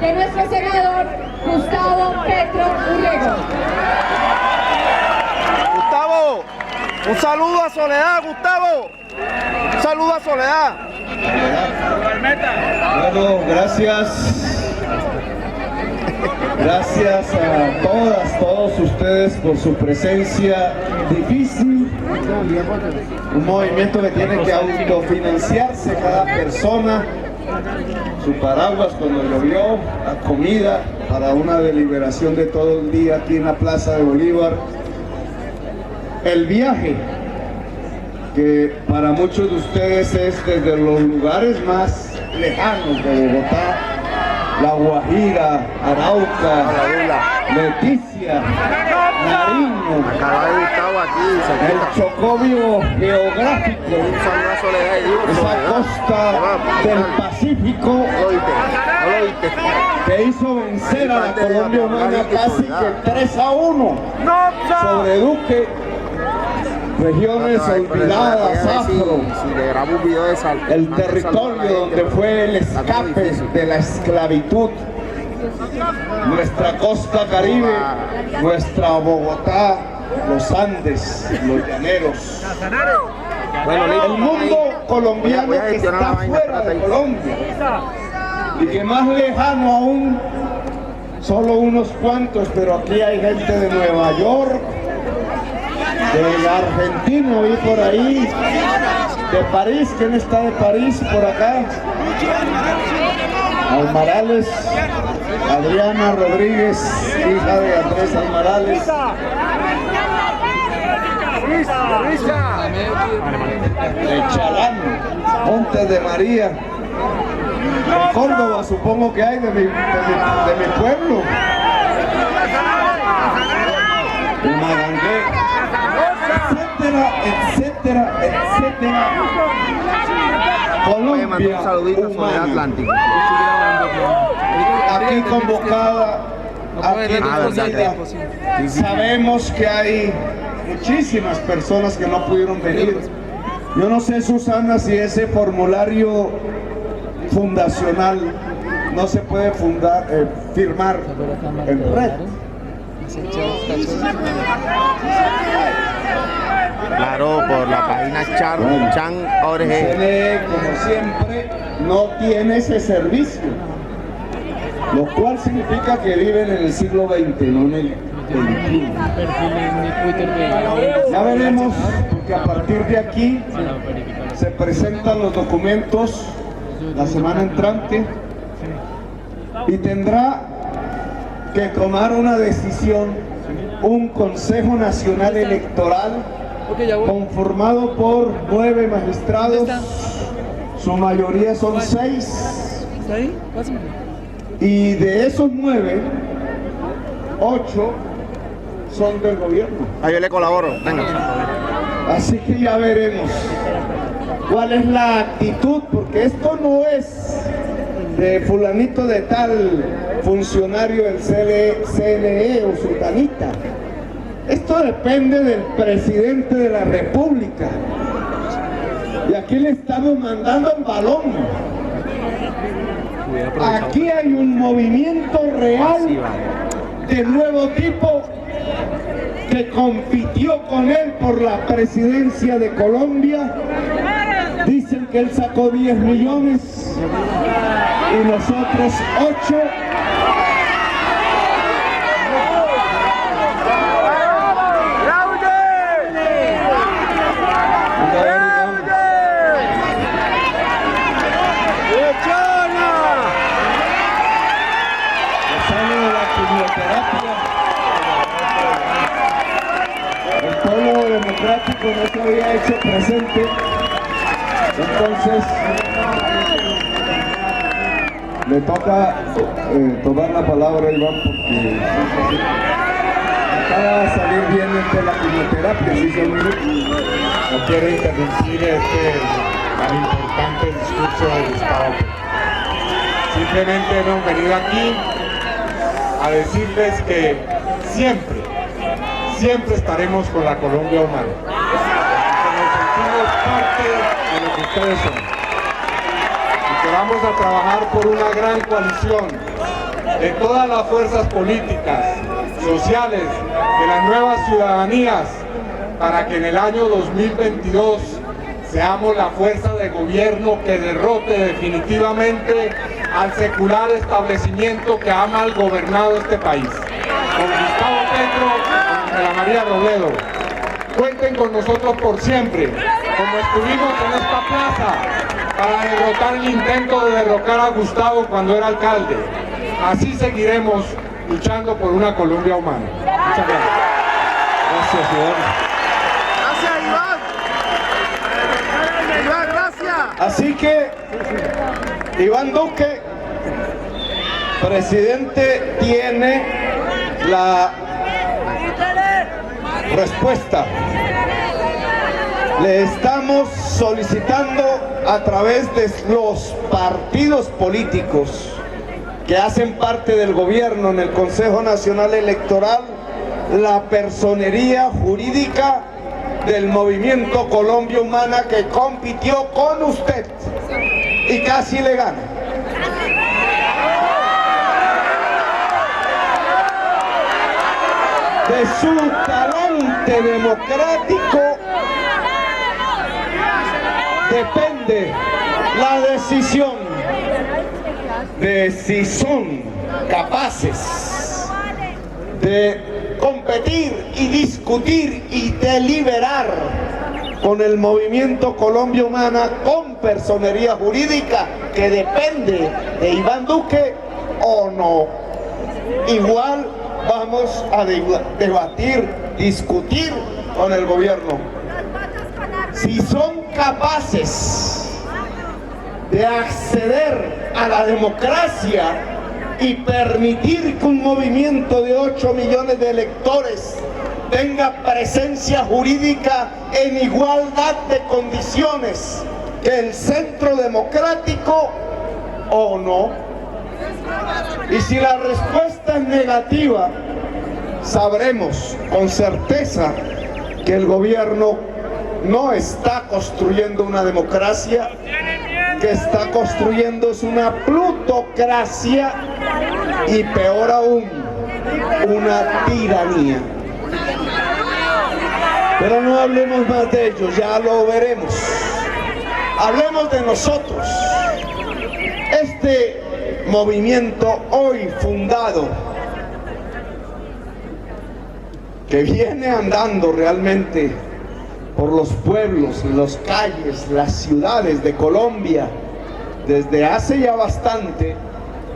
de nuestro senador Gustavo Petro Urrego. Gustavo, un saludo a Soledad, Gustavo. Un saludo a Soledad. Bueno, gracias. Gracias a todos ustedes por su presencia difícil. Un movimiento que tiene que autofinanciarse cada persona. Su paraguas cuando llovió, la comida para una deliberación de todo el día aquí en la Plaza de Bolívar. El viaje, que para muchos de ustedes es desde los lugares más lejanos de Bogotá, La Guajira, Arauca, Leticia, Nariño, el chocobio geográfico, esa costa del Pacífico que hizo vencer a la Colombia humana casi que 3-1 sobre Duque. Regiones olvidadas, afro, el territorio donde fue el escape de la esclavitud, nuestra costa caribe, nuestra Bogotá, los Andes, los llaneros, el mundo colombiano que está fuera de Colombia y que más lejano aún, solo unos cuantos, pero aquí hay gente de Nueva York, de Argentina, vi por ahí, de París. ¿Quién está de París por acá? Almarales, Adriana Rodríguez, hija de Andrés Almarales. De Chalán, Montes de María, de Córdoba, supongo que hay, de mi pueblo. De Magangué, etcétera. Colombia humana, aquí convocada, aquí reunida. Sabemos que hay muchísimas personas que no pudieron venir. Yo no sé, Susana, si ese formulario fundacional no se puede firmar en red. Claro, por la página Chan.org. CNE, como siempre, no tiene ese servicio, lo cual significa que viven en el siglo XX, no en el XXI. Ya veremos, porque a partir de aquí se presentan los documentos la semana entrante y tendrá que tomar una decisión un Consejo Nacional Electoral conformado por 9 magistrados, su mayoría son 6, y de esos 9, 8 son del gobierno. Ah, yo le colaboro, venga. Así que ya veremos cuál es la actitud, porque esto no es de fulanito de tal funcionario del CNE o sultanita. Esto depende del presidente de la República. Y aquí le estamos mandando el balón. Aquí hay un movimiento real de nuevo tipo que compitió con él por la presidencia de Colombia. Dicen que él sacó 10 millones y nosotros 8. El pueblo democrático no se había hecho presente, entonces le toca tomar la palabra, Iván, porque acaba de salir bien la quimioterapia, si son minutos. No quiero interrumpir tan importante discurso de Gustavo. Simplemente hemos venido aquí a decirles que siempre estaremos con la Colombia humana. Que nos sentimos parte de lo que ustedes son. Y que vamos a trabajar por una gran coalición de todas las fuerzas políticas, sociales, de las nuevas ciudadanías, para que en el año 2022 seamos la fuerza de gobierno que derrote definitivamente al secular establecimiento que ha mal gobernado este país. Con Gustavo Petro, con Ángela María Robledo. Cuenten con nosotros por siempre, como estuvimos en esta plaza para derrotar el intento de derrocar a Gustavo cuando era alcalde. Así seguiremos luchando por una Colombia humana. Muchas gracias. Gracias, Iván. Gracias, Iván. Iván, gracias. Así que, Iván Duque, presidente, tiene la respuesta. Le estamos solicitando a través de los partidos políticos que hacen parte del gobierno en el Consejo Nacional Electoral la personería jurídica del movimiento Colombia Humana que compitió con usted y casi le gana. De su talante democrático depende la decisión de si son capaces de competir y discutir y deliberar con el movimiento Colombia Humana con personería jurídica que depende de Iván Duque o no. Igual vamos a debatir, discutir con el gobierno. Si son capaces de acceder a la democracia y permitir que un movimiento de 8 millones de electores tenga presencia jurídica en igualdad de condiciones que el centro democrático o no. Y si la respuesta es negativa, sabremos con certeza que el gobierno no está construyendo una democracia, que está construyendo es una plutocracia y peor aún, una tiranía. Pero no hablemos más de ello, ya lo veremos. Hablemos de nosotros. Este movimiento hoy fundado, que viene andando realmente por los pueblos, las calles, las ciudades de Colombia desde hace ya bastante,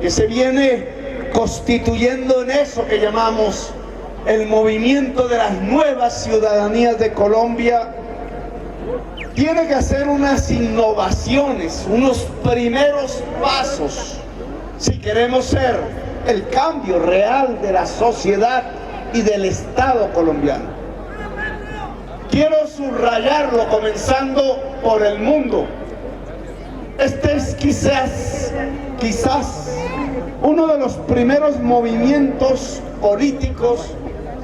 que se viene constituyendo en eso que llamamos el movimiento de las nuevas ciudadanías de Colombia, tiene que hacer unas innovaciones, unos primeros pasos si queremos ser el cambio real de la sociedad y del Estado colombiano. Quiero subrayarlo comenzando por el mundo. Este es quizás uno de los primeros movimientos políticos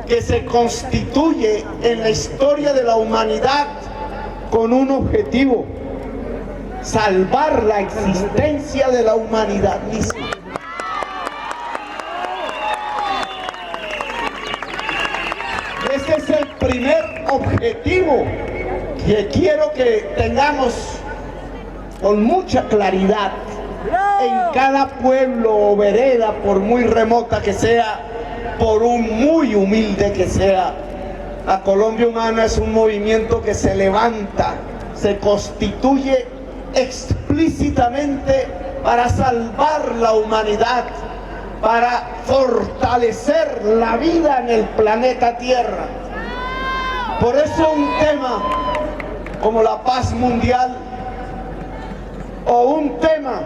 que se constituye en la historia de la humanidad con un objetivo: salvar la existencia de la humanidad misma. Ese es el primer objetivo que quiero que tengamos con mucha claridad en cada pueblo o vereda, por muy remota que sea, por muy humilde que sea. La Colombia Humana es un movimiento que se levanta, se constituye explícitamente para salvar la humanidad, para fortalecer la vida en el planeta Tierra. Por eso un tema como la paz mundial o un tema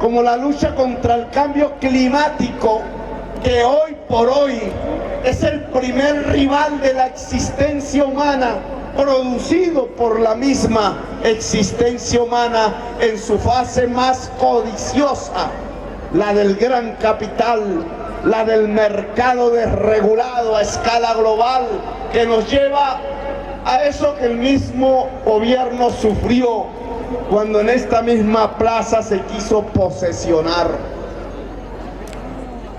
como la lucha contra el cambio climático, que hoy por hoy es el primer rival de la existencia humana, producido por la misma existencia humana en su fase más codiciosa, la del gran capital, la del mercado desregulado a escala global, que nos lleva a eso que el mismo gobierno sufrió cuando en esta misma plaza se quiso posesionar.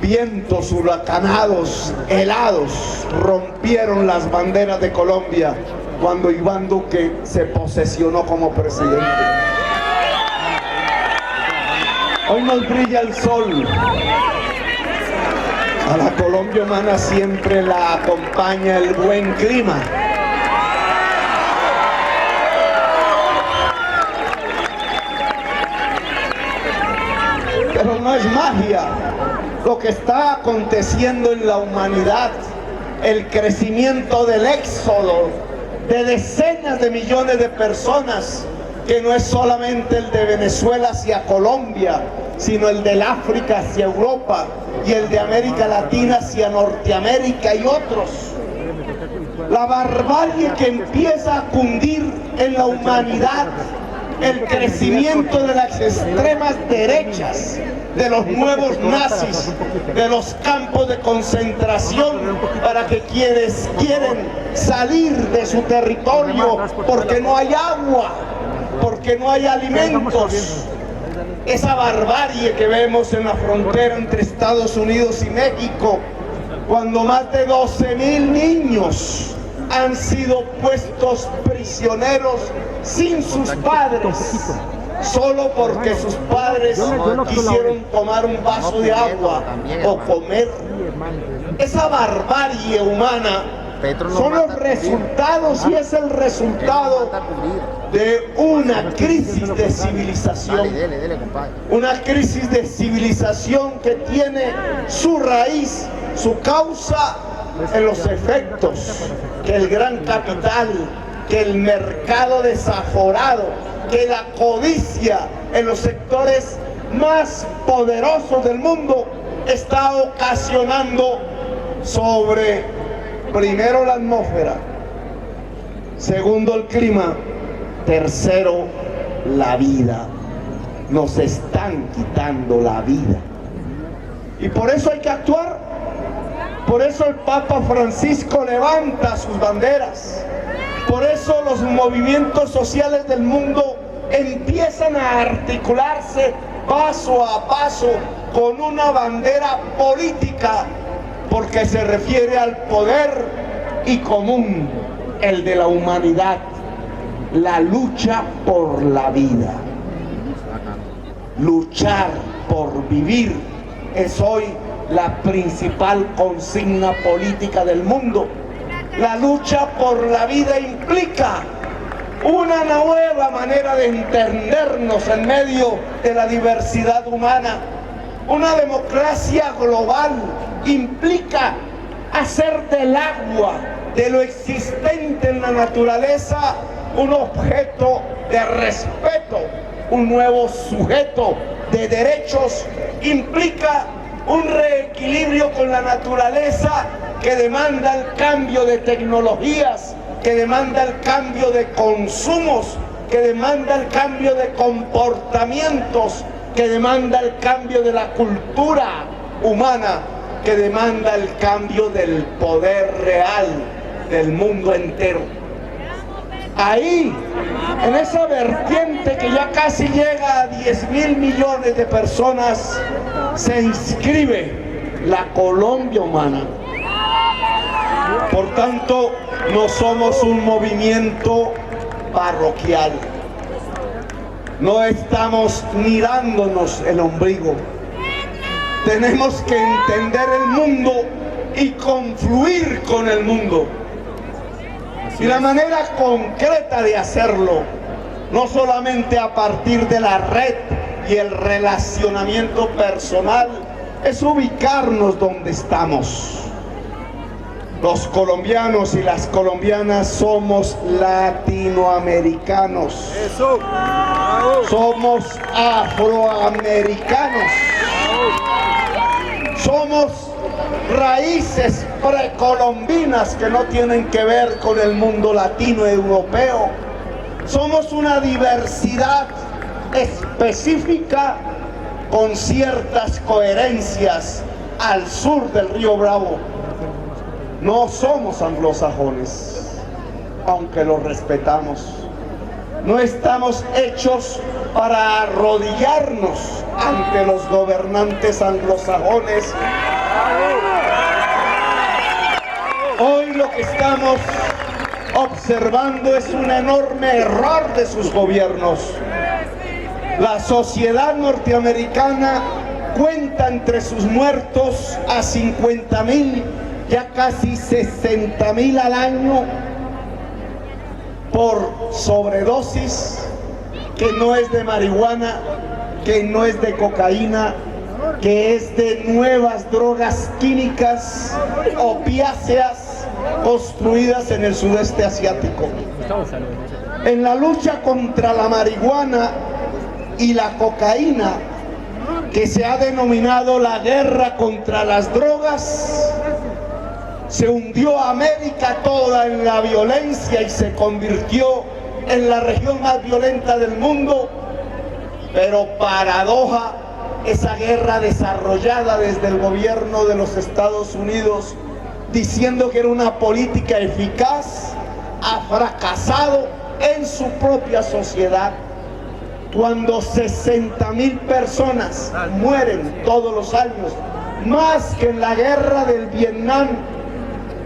vientos huracanados, helados, rompieron las banderas de Colombia cuando Iván Duque se posesionó como presidente. Hoy nos brilla el sol. A la Colombia humana siempre la acompaña el buen clima. Pero no es magia lo que está aconteciendo en la humanidad, el crecimiento del éxodo de decenas de millones de personas, que no es solamente el de Venezuela hacia Colombia, sino el del África hacia Europa y el de América Latina hacia Norteamérica y otros. La barbarie que empieza a cundir en la humanidad, el crecimiento de las extremas derechas, de los nuevos nazis, de los campos de concentración, para que quienes quieren salir de su territorio porque no hay agua, porque no hay alimentos. Esa barbarie que vemos en la frontera entre Estados Unidos y México, cuando más de 12,000 niños han sido puestos prisioneros sin sus padres, solo porque sus padres quisieron tomar un vaso de agua o comer. Esa barbarie humana son los resultados, y es el resultado de una crisis de civilización. Una crisis de civilización que tiene su raíz, su causa en los efectos que el gran capital, que el mercado desaforado, que la codicia en los sectores más poderosos del mundo está ocasionando sobre, primero, la atmósfera, segundo, el clima, tercero, la vida. Nos están quitando la vida. Y por eso hay que actuar. Por eso el Papa Francisco levanta sus banderas. Por eso los movimientos sociales del mundo empiezan a articularse paso a paso con una bandera política, porque se refiere al poder y común, el de la humanidad, la lucha por la vida. Luchar por vivir es hoy la principal consigna política del mundo. La lucha por la vida implica una nueva manera de entendernos en medio de la diversidad humana. Una democracia global implica hacer del agua, de lo existente en la naturaleza, un objeto de respeto, un nuevo sujeto de derechos. Implica un reequilibrio con la naturaleza que demanda el cambio de tecnologías, que demanda el cambio de consumos, que demanda el cambio de comportamientos, que demanda el cambio de la cultura humana, que demanda el cambio del poder real del mundo entero. Ahí, en esa vertiente que ya casi llega a 10,000 millones de personas, se inscribe la Colombia humana. Por tanto, no somos un movimiento parroquial. No estamos mirándonos el ombligo. Tenemos que entender el mundo y confluir con el mundo. Y la manera concreta de hacerlo, no solamente a partir de la red y el relacionamiento personal, es ubicarnos donde estamos. Los colombianos y las colombianas somos latinoamericanos. Somos afroamericanos. Somos raíces precolombinas que no tienen que ver con el mundo latino europeo. Somos una diversidad específica con ciertas coherencias al sur del río Bravo. No somos anglosajones, aunque los respetamos. No estamos hechos para arrodillarnos ante los gobernantes anglosajones Hoy lo que estamos observando es un enorme error de sus gobiernos. La sociedad norteamericana cuenta entre sus muertos a 50.000, ya casi 60.000 al año por sobredosis, que no es de marihuana, que no es de cocaína, que es de nuevas drogas químicas opiáceas construidas en el sudeste asiático. En la lucha contra la marihuana y la cocaína, que se ha denominado la guerra contra las drogas, se hundió América toda en la violencia y se convirtió en la región más violenta del mundo. Pero paradoja, esa guerra desarrollada desde el gobierno de los Estados Unidos, diciendo que era una política eficaz, ha fracasado en su propia sociedad. Cuando 60.000 personas mueren todos los años, más que en la guerra del Vietnam,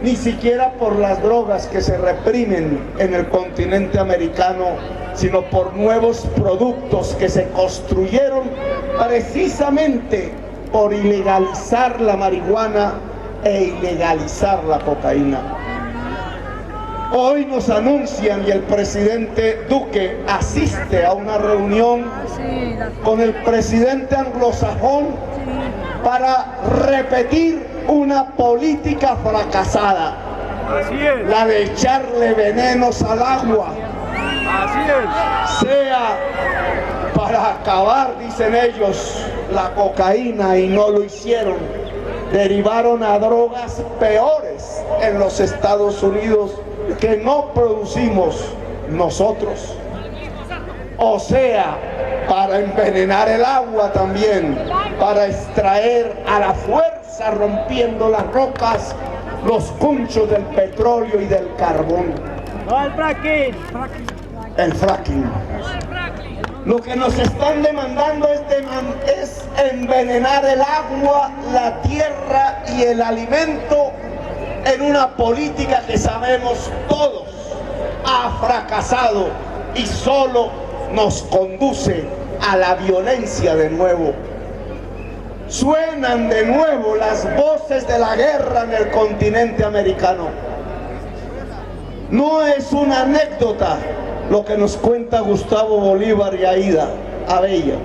ni siquiera por las drogas que se reprimen en el continente americano, sino por nuevos productos que se construyeron precisamente por ilegalizar la marihuana e ilegalizar la cocaína. Hoy nos anuncian, y el presidente Duque asiste a una reunión con el presidente anglosajón para repetir una política fracasada, la de echarle venenos al agua, sea para acabar, dicen ellos, la cocaína, y no lo hicieron. Derivaron a drogas peores en los Estados Unidos que no producimos nosotros. O sea, para envenenar el agua también, para extraer a la fuerza, rompiendo las rocas, los cunchos del petróleo y del carbón. No, el fracking. El fracking. Lo que nos están demandando es envenenar el agua, la tierra y el alimento en una política que sabemos todos ha fracasado y solo nos conduce a la violencia de nuevo. Suenan de nuevo las voces de la guerra en el continente americano. No es una anécdota lo que nos cuenta Gustavo Bolívar y Aída Abella.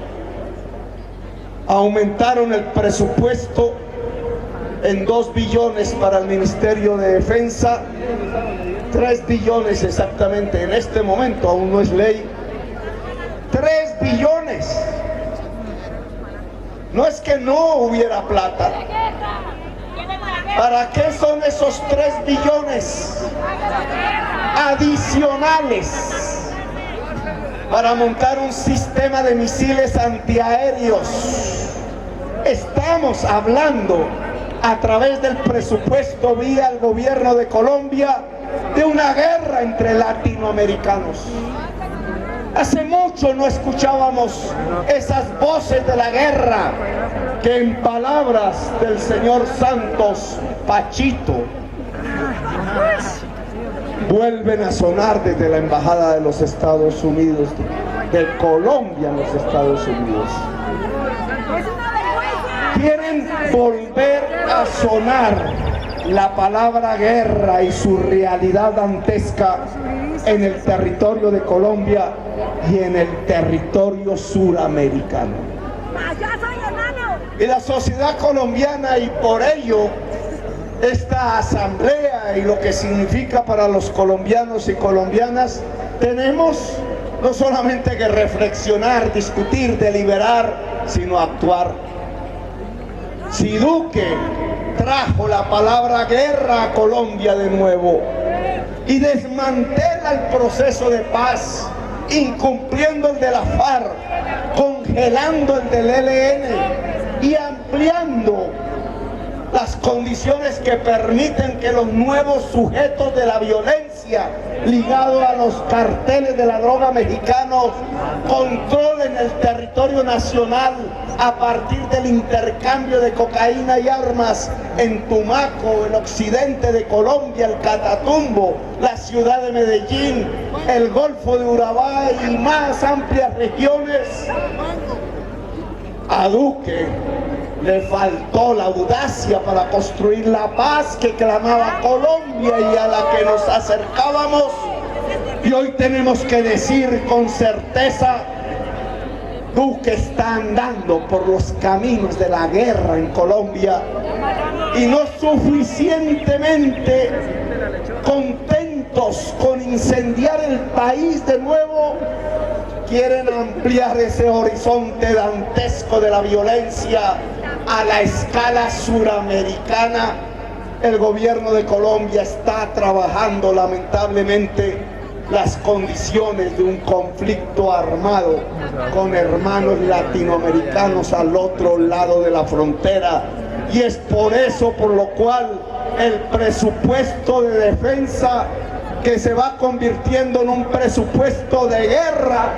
Aumentaron el presupuesto en 2 billones para el Ministerio de Defensa, 3 billones exactamente en este momento, aún no es ley. 3 billones. No es que no hubiera plata. ¿Para qué son esos 3 billones adicionales? Para montar un sistema de misiles antiaéreos. Estamos hablando a través del presupuesto vía el gobierno de Colombia de una guerra entre latinoamericanos. Hace mucho no escuchábamos esas voces de la guerra que en palabras del señor Santos Pachito vuelven a sonar desde la Embajada de los Estados Unidos, de Colombia en los Estados Unidos. Quieren volver a sonar la palabra guerra y su realidad dantesca en el territorio de Colombia y en el territorio suramericano. Y la sociedad colombiana, y por ello esta asamblea y lo que significa para los colombianos y colombianas, tenemos no solamente que reflexionar, discutir, deliberar, sino actuar. Si Duque trajo la palabra guerra a Colombia de nuevo y desmantela el proceso de paz, incumpliendo el de la FARC, congelando el del ELN y ampliando las condiciones que permiten que los nuevos sujetos de la violencia ligados a los carteles de la droga mexicanos controlen el territorio nacional a partir del intercambio de cocaína y armas en Tumaco, el occidente de Colombia, el Catatumbo, la ciudad de Medellín, el Golfo de Urabá y más amplias regiones. A Duque le faltó la audacia para construir la paz que clamaba Colombia y a la que nos acercábamos. Y hoy tenemos que decir con certeza, Duque está andando por los caminos de la guerra en Colombia y no suficientemente contentos con incendiar el país de nuevo, quieren ampliar ese horizonte dantesco de la violencia a la escala suramericana. El gobierno de Colombia está trabajando lamentablemente las condiciones de un conflicto armado con hermanos latinoamericanos al otro lado de la frontera, y es por eso por lo cual el presupuesto de defensa, que se va convirtiendo en un presupuesto de guerra,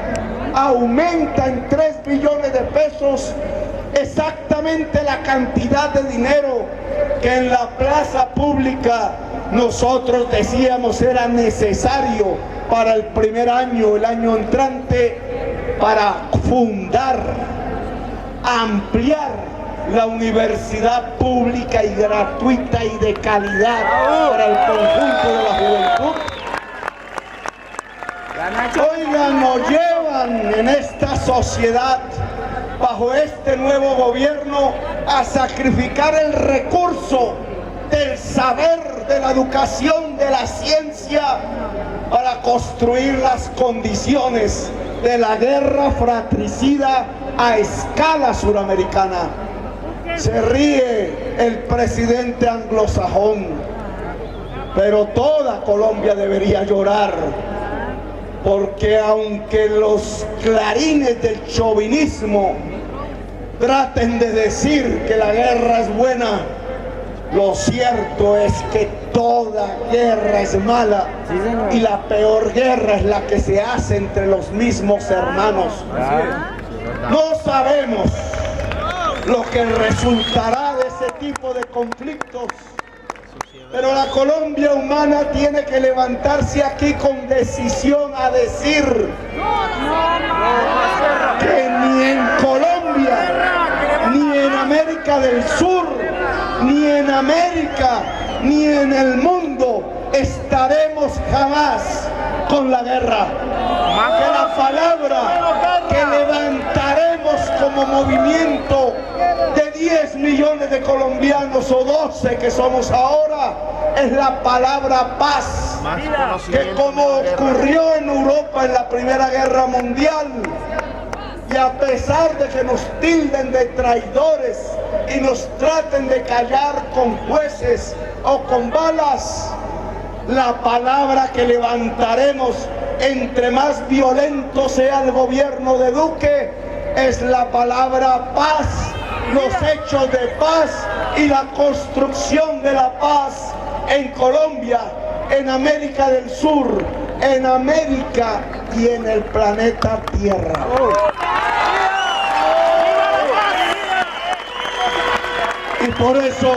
aumenta en 3 billones de pesos, exactamente la cantidad de dinero que en la plaza pública nosotros decíamos era necesario para el primer año, el año entrante, para fundar, ampliar la universidad pública y gratuita y de calidad para el conjunto de la juventud. Oigan, nos llevan en esta sociedad, bajo este nuevo gobierno, a sacrificar el recurso del saber, de la educación, de la ciencia, para construir las condiciones de la guerra fratricida a escala suramericana. Se ríe el presidente anglosajón, pero toda Colombia debería llorar, porque aunque los clarines del chauvinismo traten de decir que la guerra es buena, lo cierto es que toda guerra es mala, y la peor guerra es la que se hace entre los mismos hermanos. No sabemos lo que resultará de ese tipo de conflictos, pero la Colombia humana tiene que levantarse aquí con decisión a decir que ni en Colombia, ni en América del Sur, ni en América, ni en el mundo estaremos jamás con la guerra. Que la palabra que levantaremos como movimiento de 10 millones de colombianos o 12 que somos ahora es la palabra paz, que como ocurrió en Europa en la Primera Guerra Mundial, y a pesar de que nos tilden de traidores y nos traten de callar con jueces o con balas, la palabra que levantaremos, entre más violento sea el gobierno de Duque, es la palabra paz, los hechos de paz y la construcción de la paz en Colombia, en América del Sur, en América y en el planeta Tierra. Y por eso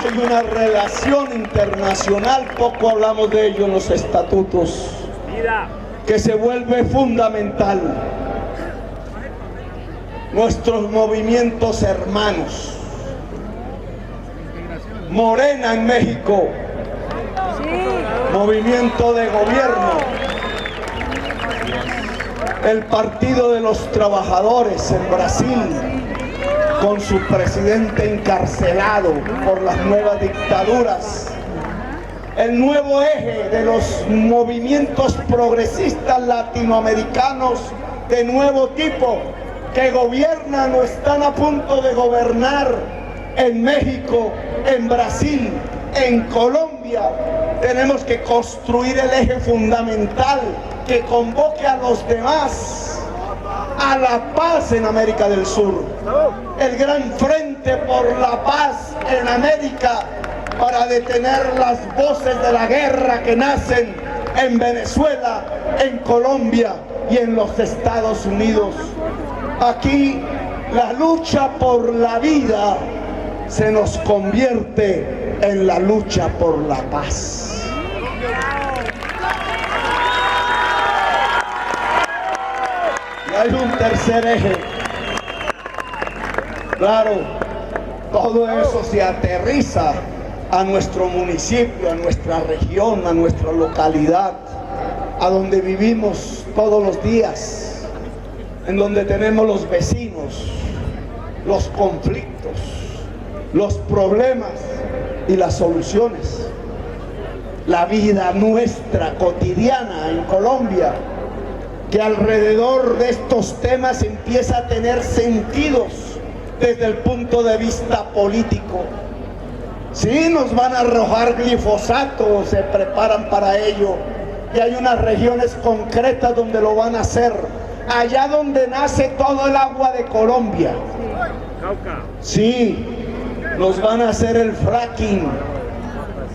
hay una relación internacional, poco hablamos de ello en los estatutos, que se vuelve fundamental. Nuestros movimientos hermanos, Morena en México, Movimiento de Gobierno, el Partido de los Trabajadores en Brasil, con su presidente encarcelado por las nuevas dictaduras, el nuevo eje de los movimientos progresistas latinoamericanos de nuevo tipo que gobiernan o están a punto de gobernar en México, en Brasil, en Colombia. Tenemos que construir el eje fundamental que convoque a los demás a la paz en América del Sur. El gran frente Frente por la Paz en América para detener las voces de la guerra que nacen en Venezuela, en Colombia y en los Estados Unidos. Aquí la lucha por la vida se nos convierte en la lucha por la paz. Y hay un tercer eje. Claro, todo eso se aterriza a nuestro municipio, a nuestra región, a nuestra localidad, a donde vivimos todos los días, en donde tenemos los vecinos, los conflictos, los problemas y las soluciones. La vida nuestra cotidiana en Colombia, que alrededor de estos temas empieza a tener sentidos desde el punto de vista político. Sí, nos van a arrojar glifosato, se preparan para ello, y hay unas regiones concretas donde lo van a hacer, allá donde nace todo el agua de Colombia. Sí, nos van a hacer el fracking.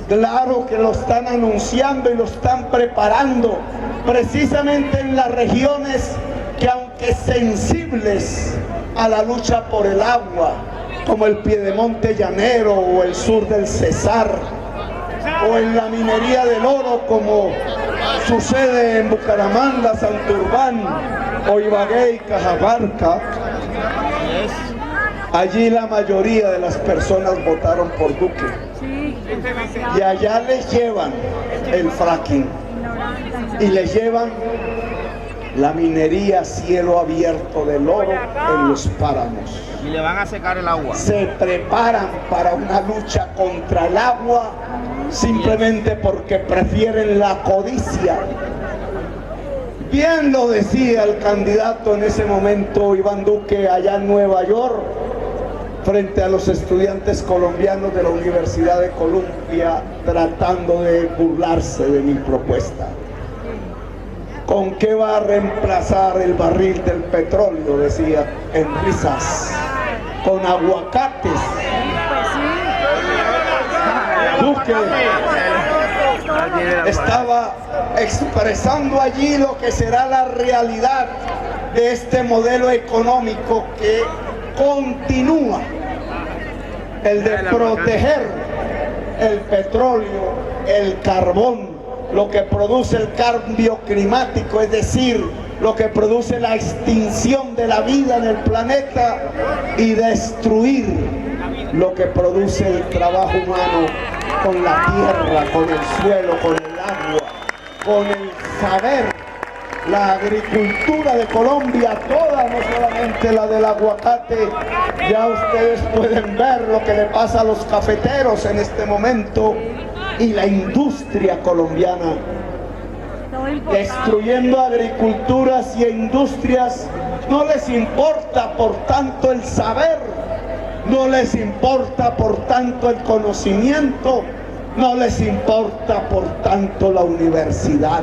Claro que lo están anunciando y lo están preparando, precisamente en las regiones que, aunque sensibles a la lucha por el agua, como el Piedemonte Llanero o el sur del Cesar, o en la minería del oro, como sucede en Bucaramanga, Santurbán, o Ibagué y Cajamarca, allí la mayoría de las personas votaron por Duque. Y allá les llevan el fracking y les llevan la minería a cielo abierto del oro en los páramos. Y le van a secar el agua. Se preparan para una lucha contra el agua simplemente porque prefieren la codicia. Bien lo decía el candidato en ese momento, Iván Duque, allá en Nueva York, frente a los estudiantes colombianos de la Universidad de Columbia, tratando de burlarse de mi propuesta. ¿Con qué va a reemplazar el barril del petróleo?, decía en risas. Con aguacates. Duque estaba expresando allí lo que será la realidad de este modelo económico que continúa, el de proteger el petróleo, el carbón, lo que produce el cambio climático, es decir, lo que produce la extinción de la vida en el planeta, y destruir lo que produce el trabajo humano con la tierra, con el suelo, con el agua, con el saber. La agricultura de Colombia, toda, no solamente la del aguacate. Ya ustedes pueden ver lo que le pasa a los cafeteros en este momento, y la industria colombiana, destruyendo agriculturas y industrias. No les importa por tanto el saber, no les importa por tanto el conocimiento, no les importa por tanto la universidad.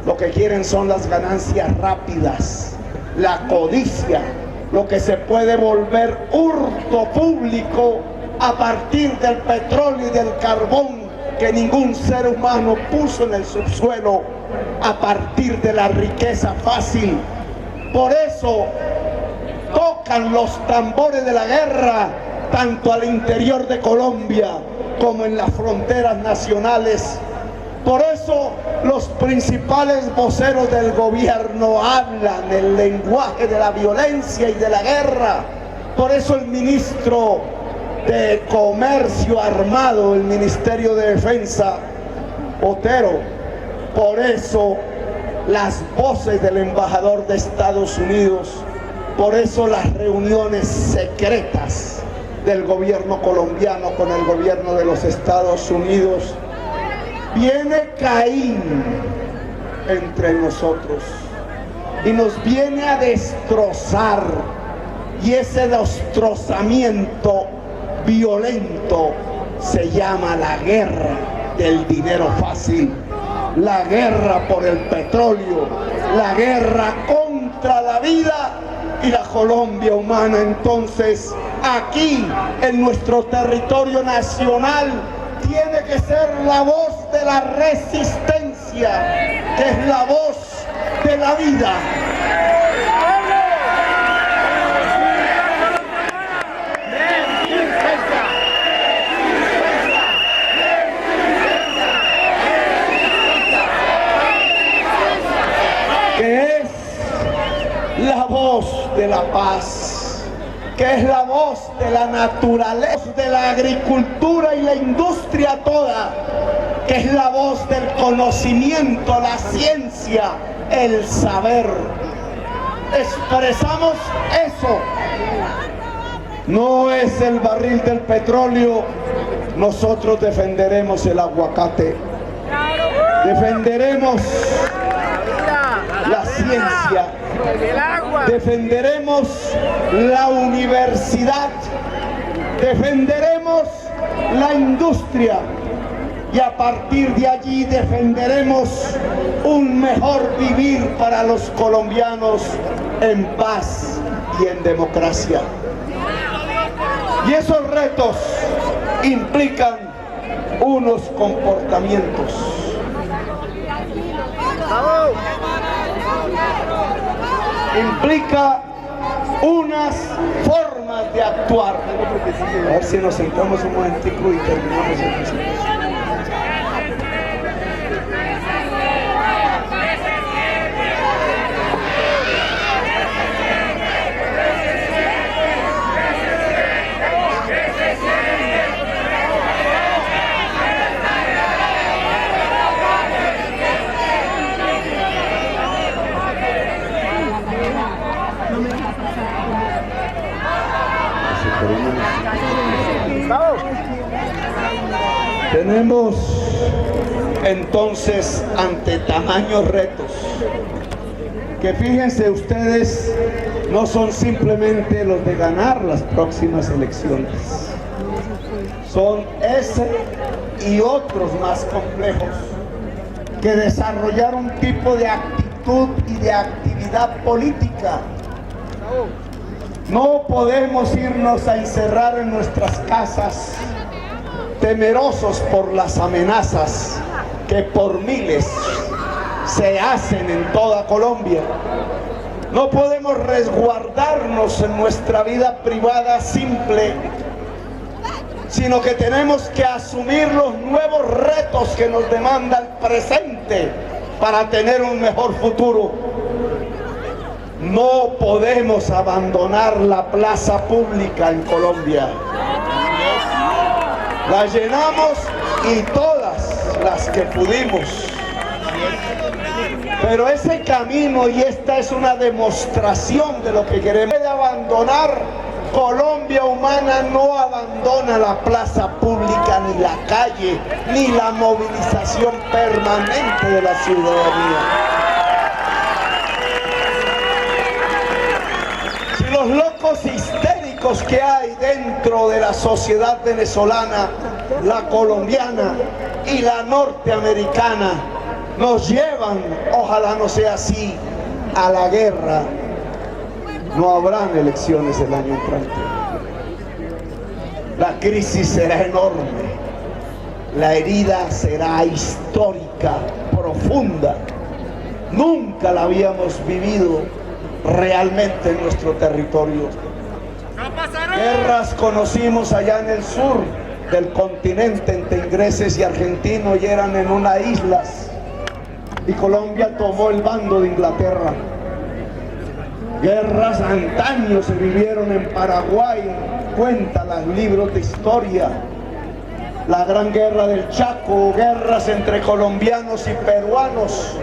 Lo que quieren son las ganancias rápidas, la codicia, lo que se puede volver hurto público a partir del petróleo y del carbón que ningún ser humano puso en el subsuelo, a partir de la riqueza fácil. Por eso tocan los tambores de la guerra tanto al interior de Colombia como en las fronteras nacionales. Por eso los principales voceros del gobierno hablan el lenguaje de la violencia y de la guerra. Por eso el ministro de Comercio Armado, el Ministerio de Defensa, Otero. Por eso las voces del embajador de Estados Unidos. Por eso las reuniones secretas del gobierno colombiano con el gobierno de los Estados Unidos. Viene Caín entre nosotros y nos viene a destrozar, y ese destrozamiento violento se llama la guerra del dinero fácil, la guerra por el petróleo, la guerra contra la vida y la Colombia humana. Entonces aquí en nuestro territorio nacional tiene que ser la voz de la resistencia, que es la voz de la vida. Que es la voz de la paz, que es la voz de la naturaleza, de la agricultura y la industria toda, que es la voz del conocimiento, la ciencia, el saber. Expresamos eso. No es el barril del petróleo, nosotros defenderemos el aguacate, defenderemos la ciencia, defenderemos la universidad, defenderemos la industria y a partir de allí defenderemos un mejor vivir para los colombianos en paz y en democracia. Y esos retos implican unos comportamientos. Implica unas formas de actuar. A ver si nos sentamos un momentico y terminamos el presentación. Tenemos entonces ante tamaños retos que, fíjense ustedes, no son simplemente los de ganar las próximas elecciones, son ese y otros más complejos, que desarrollar un tipo de actitud y de actividad política. No podemos irnos a encerrar en nuestras casas temerosos por las amenazas que por miles se hacen en toda Colombia. No podemos resguardarnos en nuestra vida privada simple, sino que tenemos que asumir los nuevos retos que nos demanda el presente para tener un mejor futuro. No podemos abandonar la plaza pública en Colombia. La llenamos y todas las que pudimos. Pero ese camino, y esta es una demostración de lo que queremos abandonar, Colombia Humana no abandona la plaza pública, ni la calle, ni la movilización permanente de la ciudadanía. Si los locos histéricos que hay dentro de la sociedad venezolana, la colombiana y la norteamericana nos llevan, ojalá no sea así, a la guerra, no habrán elecciones el año entrante. La crisis será enorme, la herida será histórica, profunda. Nunca la habíamos vivido realmente en nuestro territorio. Guerras conocimos allá en el sur del continente entre ingleses y argentinos, y eran en unas islas, y Colombia tomó el bando de Inglaterra. Guerras antaños se vivieron en Paraguay, cuentan los libros de historia. La gran guerra del Chaco, guerras entre colombianos y peruanos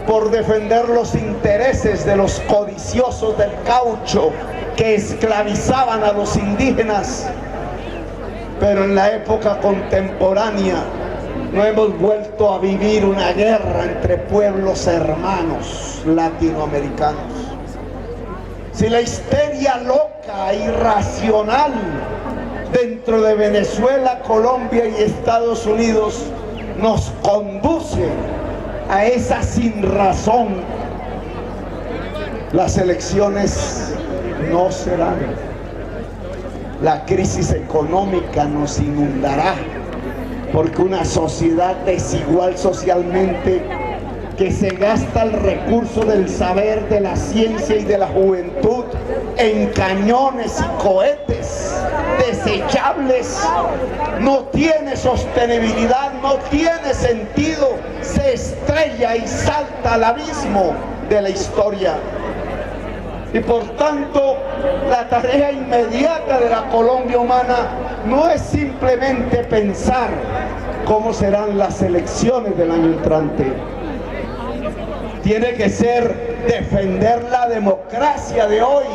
por defender los intereses de los codiciosos del caucho que esclavizaban a los indígenas. Pero en la época contemporánea no hemos vuelto a vivir una guerra entre pueblos hermanos latinoamericanos. Si la histeria loca, irracional dentro de Venezuela, Colombia y Estados Unidos nos conduce a esa sinrazón, las elecciones no serán. la crisis económica nos inundará, porque una sociedad desigual socialmente, que se gasta el recurso del saber, de la ciencia y de la juventud en cañones y cohetes desechables, no tiene sostenibilidad, no tiene sentido, se estrella y salta al abismo de la historia. Y por tanto, la tarea inmediata de la Colombia humana no es simplemente pensar cómo serán las elecciones del año entrante. Tiene que ser defender la democracia de hoy.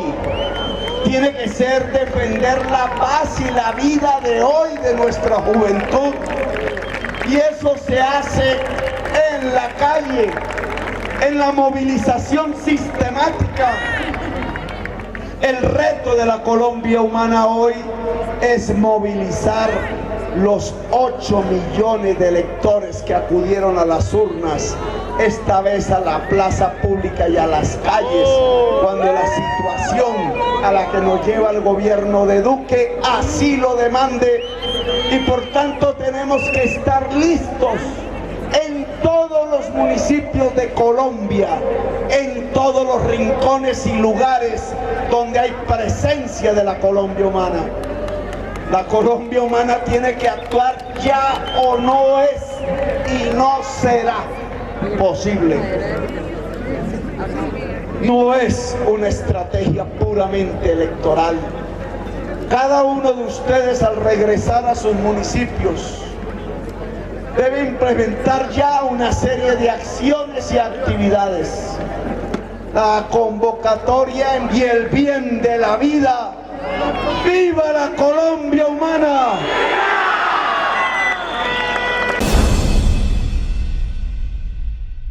Tiene que ser defender la paz y la vida de hoy de nuestra juventud. Y eso se hace en la calle, en la movilización sistemática. El reto de la Colombia humana hoy es movilizar los 8 millones de electores que acudieron a las urnas, esta vez a la plaza pública y a las calles, cuando la situación a la que nos lleva el gobierno de Duque así lo demande. Y por tanto tenemos que estar listos en todos los municipios de Colombia, en todos los rincones y lugares donde hay presencia de la Colombia humana. La Colombia humana tiene que actuar ya, o no es y no será posible. No es una estrategia puramente electoral. Cada uno de ustedes, al regresar a sus municipios, debe implementar ya una serie de acciones y actividades. La convocatoria y el bien de la vida. ¡Viva la Colombia humana!